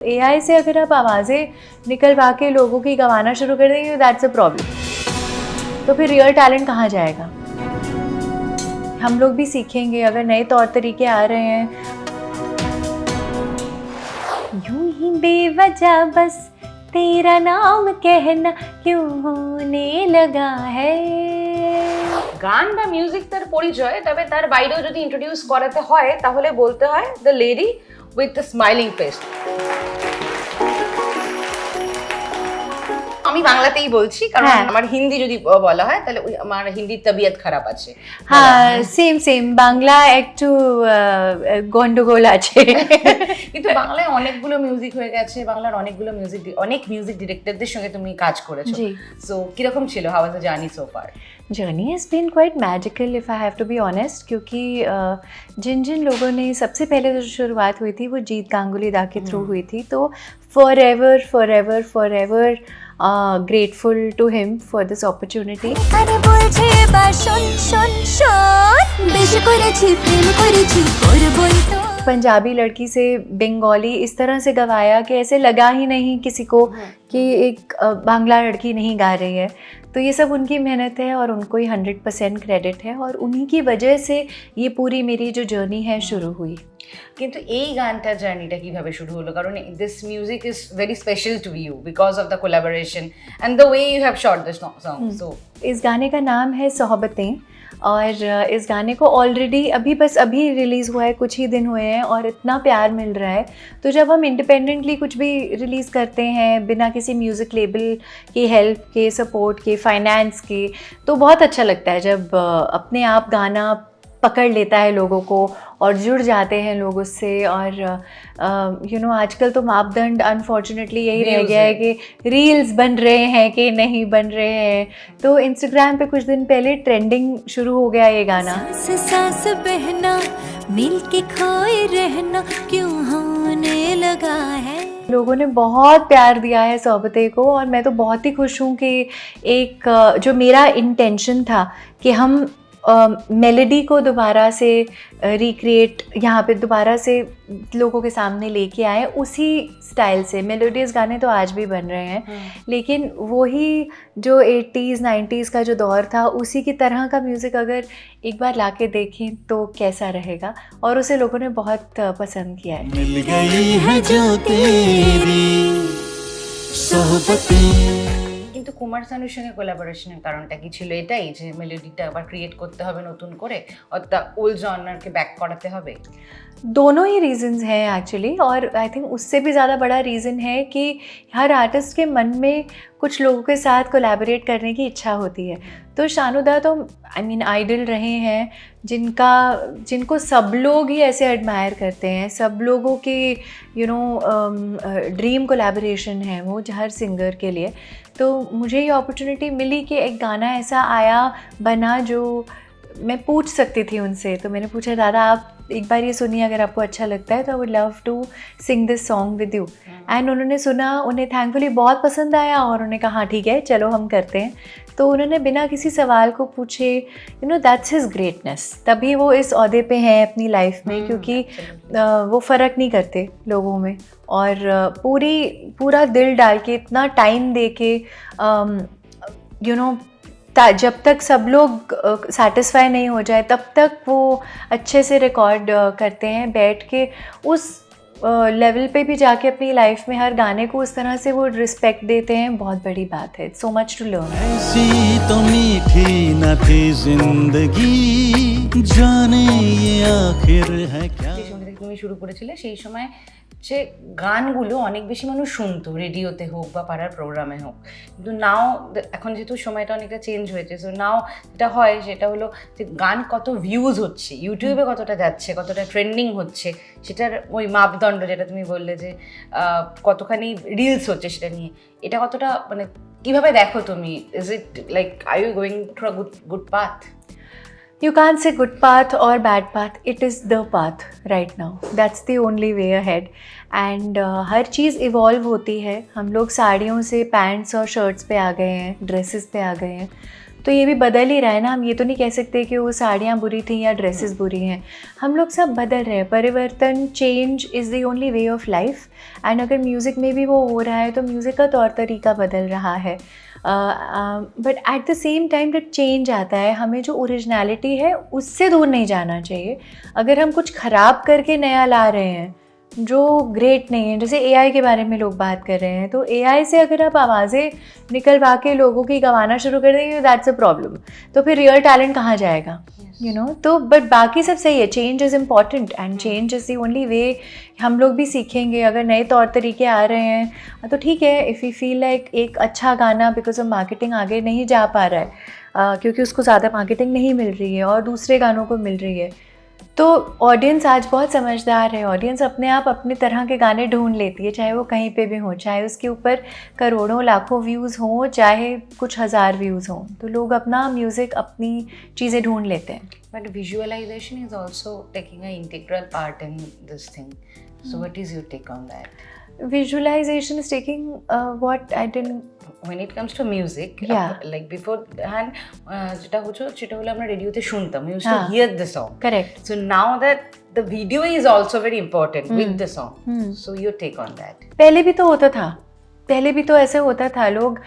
AI से अगर आप आवाज़ें निकलवा के लोगों की गवाना शुरू कर देंगे, दैट्स अ प्रॉब्लम। तो फिर रियल टैलेंट कहाँ जाएगा? हम लोग भी सीखेंगे, अगर नए तौर तरीके आ रहे हैं। यूं ही बेवजह बस तेरा नाम कहना क्यों होने लगा है। গান বা মিউজিক তার পরিচয়, তবে তার বাইরেও যদি ইন্ট্রোডিউস করাতে হয় তাহলে বলতে হয় the lady with the smiling face. আমি বাংলাতেই বলছি কারণ আমার হিন্দি যদি বলা হয় তাহলে আমার হিন্দির তবিয়ত খারাপ আছে। হ্যাঁ, সেম বাংলা একটু গন্ডগোল আছে। কিন্তু বাংলায় অনেকগুলো মিউজিক হয়ে গেছে, বাংলার অনেক মিউজিক ডিরেক্টরদের সঙ্গে তুমি কাজ করেছো। সো কিরকম ছিল, how was the journey so far? Journey has been quite magical if I have to be honest, क्योंकि जिन लोगों ने सबसे पहले जो शुरुआत हुई थी वो जीत गांगुली दा के थ्रू हुई थी। तो forever grateful to him for this opportunity. Punjabi लड़की से बंगाली इस तरह से गवाया कि ऐसे लगा ही नहीं किसी को कि एक बांग्ला लड़की नहीं गा रही है। तो ये सब उनकी मेहनत है और उनको ही 100% क्रेडिट है, और उन्हीं की वजह से ये पूरी मेरी जो जर्नी है शुरू हुई। কিন্তু এই গানটার জার্নিটা কিভাবে শুরু হলো? কারণ this music is very special to you because of the collaboration and the way you have shot this song. So इस गाने का नाम है सोहबतें, और इस गाने को ऑलरेडी अभी रिलीज़ हुआ है, कुछ ही दिन हुए हैं और इतना प्यार मिल रहा है। तो जब हम इंडिपेंडेंटली कुछ भी रिलीज़ करते हैं बिना किसी म्यूज़िक लेबल की हेल्प के, सपोर्ट के, फाइनेंस के, तो बहुत अच्छा लगता है जब अपने आप गाना पकड़ लेता है लोगों को और जुड़ जाते हैं लोग उससे। और आजकल तो मापदंड अनफॉर्चुनेटली यही रह गया है कि रील्स बन रहे हैं कि नहीं बन रहे हैं। तो इंस्टाग्राम पे कुछ दिन पहले ट्रेंडिंग शुरू हो गया ये गाना। सांस बहना मिल के खोए रहना क्यों होने लगा है। लोगों ने बहुत प्यार दिया है सोहबतें को, और मैं तो बहुत ही खुश हूँ कि एक जो मेरा इंटेंशन था कि हम मेलोडी को दोबारा से रिक्रिएट यहाँ पे दोबारा से लोगों के सामने लेके आए उसी स्टाइल से। मेलोडीज गाने तो आज भी बन रहे हैं, लेकिन वही जो 80s 90s का जो दौर था उसी की तरह का म्यूज़िक अगर एक बार लाके देखें तो कैसा रहेगा, और उसे लोगों ने बहुत पसंद किया है। मिल गई है जो तेरी सोहबतें। কিন্তু কুমার শানুর সঙ্গে কোলাবোরেশনের কারণটা কি ছিল? এটাই যে মেলোডিটা আবার ক্রিয়েট করতে হবে নতুন করে, অর্থাৎ ওল্ড জনরাকে ব্যাক করাতে হবে? दोनों ही रीज़न्स हैं एक्चुअली, और आई थिंक उससे भी ज़्यादा बड़ा रीज़न है कि हर आर्टिस्ट के मन में कुछ लोगों के साथ कोलैबोरेट करने की इच्छा होती है। तो शानुदा तो आइडल रहे हैं जिनको सब लोग ही ऐसे एडमायर करते हैं, सब लोगों की ड्रीम कोलैबोरेशन है वो हर सिंगर के लिए। तो मुझे ये अपॉर्चुनिटी मिली कि एक गाना ऐसा आया बना जो मैं पूछ सकती थी उनसे। तो मैंने पूछा, दादा आप एक बार ये सुनिए, अगर आपको अच्छा लगता है तो I would love to sing this song with you. And उन्होंने सुना, उन्हें थैंकफुली बहुत पसंद आया, और उन्होंने कहा हाँ ठीक है चलो हम करते हैं। तो उन्होंने बिना किसी सवाल को पूछे, दैट्स हिज ग्रेटनेस। तभी वो इस ओहदे पे हैं अपनी लाइफ में, क्योंकि वो फ़र्क नहीं करते लोगों में, और पूरा दिल डाल के, इतना टाइम दे के जब तक सब लोग सैटिस्फाई नहीं हो जाए तब तक वो अच्छे से रिकॉर्ड करते हैं बैठ के। उस लेवल पे भी जाके अपनी लाइफ में हर गाने को उस तरह से वो रिस्पेक्ट देते हैं, बहुत बड़ी बात है। So much to learn. ऐसी तो मीठी न थी जिंदगी जाने ये आखिर है क्या। তুমি শুরু করেছিলে সেই সময় যে গানগুলো অনেক বেশি মানুষ শুনতো, রেডিওতে হোক বা পাড়ার প্রোগ্রামে হোক। কিন্তু নাও এখন যেহেতু সময়টা অনেকটা চেঞ্জ হয়েছে, সো নাও যেটা হয় সেটা হলো যে গান কত ভিউজ হচ্ছে, ইউটিউবে কতটা যাচ্ছে, কতটা ট্রেন্ডিং হচ্ছে, সেটার ওই মাপদণ্ড যেটা তুমি বললে যে কতখানি রিলস হচ্ছে সেটা নিয়ে, এটা কতটা কিভাবে দেখো তুমি? Is it like are you going through a good path? You can't say good path or bad path. It is the path right now. That's the only way ahead. And her cheese evolve होती है। हम लोग साड़ियों से pants और shirts पे आ गए हैं, ड्रेसेस पे आ गए हैं। तो ये भी बदल ही रहा है ना, हम ये तो नहीं कह सकते कि वो साड़ियाँ बुरी थी या ड्रेसेस बुरी हैं, हम लोग सब बदल रहे हैं। परिवर्तन, change is the only way of life. And अगर म्यूज़िक में भी वो हो रहा है तो म्यूज़िक का तौर तरीका बदल रहा है। But at the same time जब चेंज आता है, हमें जो ओरिजिनलिटी है उससे दूर नहीं जाना चाहिए। अगर हम कुछ ख़राब करके नया ला रहे हैं जो ग्रेट नहीं है, जैसे एआई के बारे में लोग बात कर रहे हैं, तो एआई से अगर आप आवाज़ें निकलवा के लोगों की गवाना शुरू कर देंगे, दैट्स अ प्रॉब्लम। तो फिर रियल टैलेंट कहाँ जाएगा, यू नो। तो बट बाकी सब सही है, change is important and change is the only way. हम लोग भी सीखेंगे, अगर नए तौर तरीके आ रहे हैं तो ठीक है। इफ़ यू फील लाइक एक अच्छा गाना बिकॉज ऑफ मार्केटिंग आगे नहीं जा पा रहा है क्योंकि उसको ज़्यादा मार्केटिंग नहीं मिल रही है और दूसरे गानों को मिल रही है, तो ऑडियंस आज बहुत समझदार है। ऑडियंस अपने आप अपने तरह के गाने ढूंढ लेती है, चाहे वो कहीं पे भी हो, चाहे उसके ऊपर करोड़ों लाखों व्यूज़ हों, चाहे कुछ हज़ार व्यूज़ हों, तो लोग अपना म्यूज़िक, अपनी चीज़ें ढूंढ लेते हैं। But visualization is also taking an integral part in this thing. So what is your take on that? Visualization is taking what I didn't. When it comes to music, Yeah. like beforehand, যেটা হচ্ছে সেটা হলো আমরা রেডিওতে শুনতাম, we used to हाँ. hear the song. Correct. So now that the video is also very important with the song. So your take on that? पहले भी तो होता था, पहले भी तो ऐसे होता था, लोग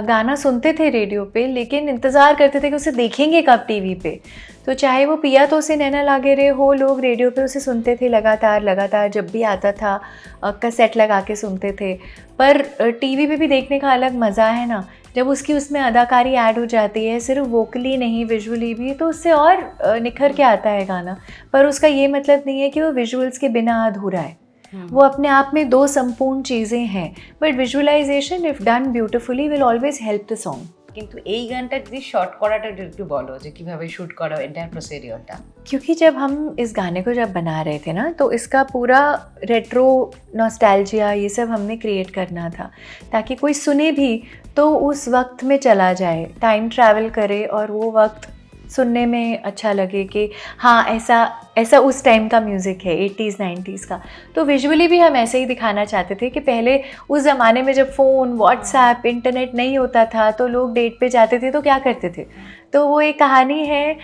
गाना सुनते थे रेडियो पे लेकिन इंतज़ार करते थे कि उसे देखेंगे कब टीवी पे। तो चाहे वो पिया तो से नैना लागे रे हो, लोग रेडियो पे उसे सुनते थे लगातार, जब भी आता था कैसेट लगा के सुनते थे। पर टीवी पे भी देखने का अलग मज़ा है ना, जब उसकी उसमें अदाकारी ऐड हो जाती है, सिर्फ वोकली नहीं विजुअली भी, तो उससे और निखर के आता है गाना। पर उसका ये मतलब नहीं है कि वो विजुअल्स के बिना अधूरा है। वो अपने आप में दो संपूर्ण चीज़ें हैं, but visualisation if done beautifully will always help the song. কিন্তু এই গানটা যদি শর্ট করাটা একটু বলো যে কিভাবে শুট করা এন্টায়ার প্রসিডিওরটা। क्योंकि जब हम इस गाने को जब बना रहे थे ना, तो इसका पूरा रेट्रो नॉस्टैल्जिया ये सब हमने क्रिएट करना था ताकि कोई सुने भी तो उस वक्त में चला जाए, टाइम ट्रैवल करे और वो वक्त सुनने में अच्छा लगे कि हाँ ऐसा उस टाइम का म्यूज़िक है, 80s 90s का। तो विजुअली भी हम ऐसे ही दिखाना चाहते थे कि पहले उस ज़माने में जब फ़ोन, व्हाट्सएप, इंटरनेट नहीं होता था तो लोग डेट पे जाते थे तो क्या करते थे। तो वो एक कहानी है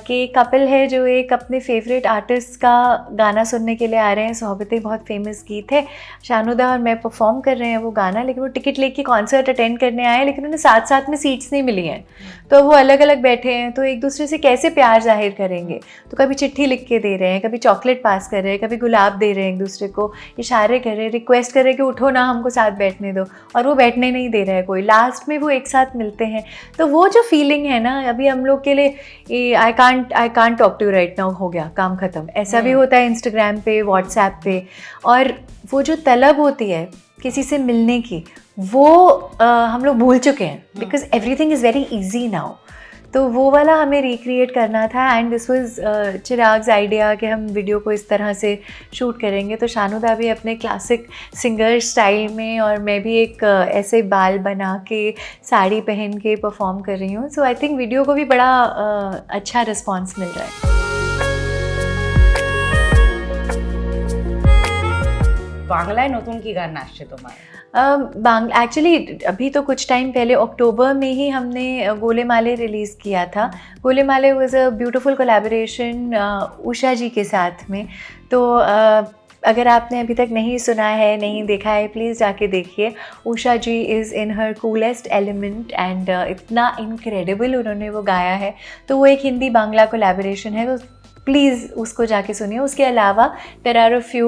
कि कपल है जो एक अपने फेवरेट आर्टिस्ट का गाना सुनने के लिए आ रहे हैं। सोहबतें बहुत फेमस गीत है, शानुदा और मैं परफॉर्म कर रहे हैं वो गाना, लेकिन वो टिकट लेके कॉन्सर्ट अटेंड करने आए लेकिन उन्हें साथ साथ में सीट्स नहीं मिली हैं, तो वो अलग अलग बैठे हैं। तो एक दूसरे से कैसे प्यार जाहिर करेंगे, तो कभी चिट्ठी लिख के दे रहे हैं, कभी चॉकलेट पास कर रहे हैं, कभी गुलाब दे रहे हैं एक दूसरे को, इशारे कर रहे हैं, रिक्वेस्ट कर रहे हैं कि उठो ना हमको साथ बैठने दो, और वो बैठने नहीं दे रहा है कोई। लास्ट में वो एक साथ मिलते हैं, तो वो जो फीलिंग है ना, अभी हम लोग के लिए I can't talk to you right now हो गया, काम ख़त्म, ऐसा भी होता है इंस्टाग्राम पे, व्हाट्सएप पे। और वो जो तलब होती है किसी से मिलने की, वो हम लोग भूल चुके हैं because everything is very easy now. तो वो वाला हमें रिक्रिएट करना था एंड दिस वाज चिराग्स आइडिया कि हम वीडियो को इस तरह से शूट करेंगे। तो शानुदा भी अपने क्लासिक सिंगर स्टाइल में और मैं भी एक ऐसे बाल बना के साड़ी पहन के परफॉर्म कर रही हूँ। सो आई थिंक वीडियो को भी बड़ा अच्छा रिस्पॉन्स मिल रहा है। বাংলায় নতুন কি গান আসছে তোমার? एक्चुअली अभी तो कुछ टाइम पहले अक्टूबर में ही हमने गोले माले रिलीज़ किया था। गोले माले was a beautiful collaboration Usha जी के साथ में। तो अगर आपने अभी तक नहीं सुना है, नहीं देखा है, प्लीज़ जाके देखिए। Usha ji is in her coolest element and इतना इनक्रेडिबल उन्होंने वो गाया है। तो वो एक हिंदी बांग्ला कोलैबोरेशन है, तो प्लीज़ उसको जाके सुनिए। उसके अलावा there are a few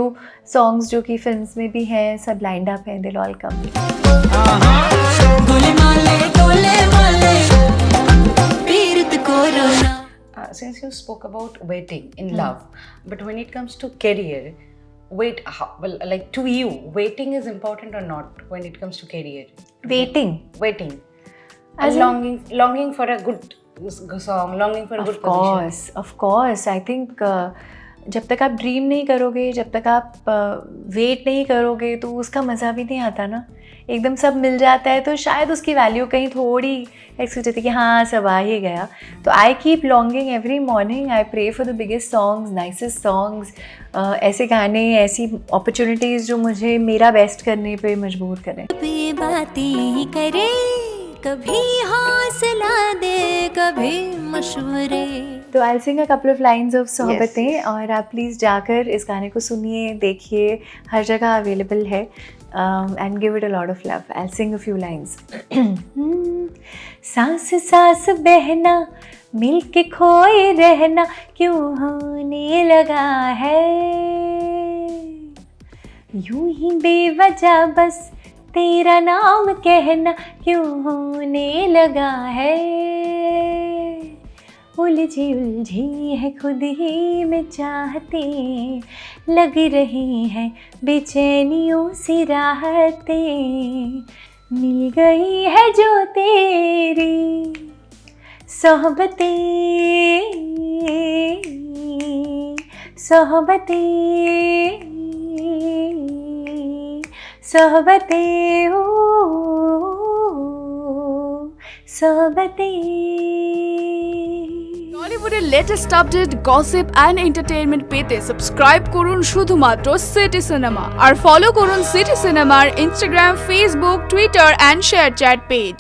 songs जो कि फिल्म्स में भी हैं, सब लाइंड अप हैं, दिल all come. Since you spoke about waiting in love, but when it comes to career, like to you, waiting is important or not when it comes to career? Waiting. As longing for a good song, longing for a good position. Of course. I think जब तक आप dream नहीं करोगे, जब तक आप wait नहीं करोगे तो उसका मज़ा भी नहीं आता ना। एकदम सब मिल जाता है तो शायद उसकी वैल्यू कहीं थोड़ी ऐसी हो जाती है कि हाँ सब आ ही गया। तो I keep longing every morning, I pray for the biggest songs, nicest songs, ऐसे गाने, ऐसी अपॉर्चुनिटीज़ जो मुझे मेरा बेस्ट करने पे मजबूर करें। बातें करे कभी हौसला दे कभी मशवरे। तो I sing a couple of lines of सोहबतें और आप प्लीज़ जाकर इस गाने को सुनिए, देखिए, हर जगह अवेलेबल है and give it a lot of love. I sing a few lines. सांस सांस बहना मिल के खोए रहना क्यों होने लगा है, यूं ही बेवजह बस तेरा नाम कहना क्यों होने लगा है, उलझी उलझी है खुद ही में चाहते, लग रही हैं बेचैनियों सी राहतें, मिल गई है जो तेरी सोहबतें, सोहबतें, सोहबतें, ओ सोहबतें। টলিউডের latest update, gossip and entertainment পেতে সাবস্ক্রাইব করুন শুধুমাত্র সিটি সিনেমা আর ফলো করুন সিটি সিনেমার Instagram, Facebook, Twitter and share chat page.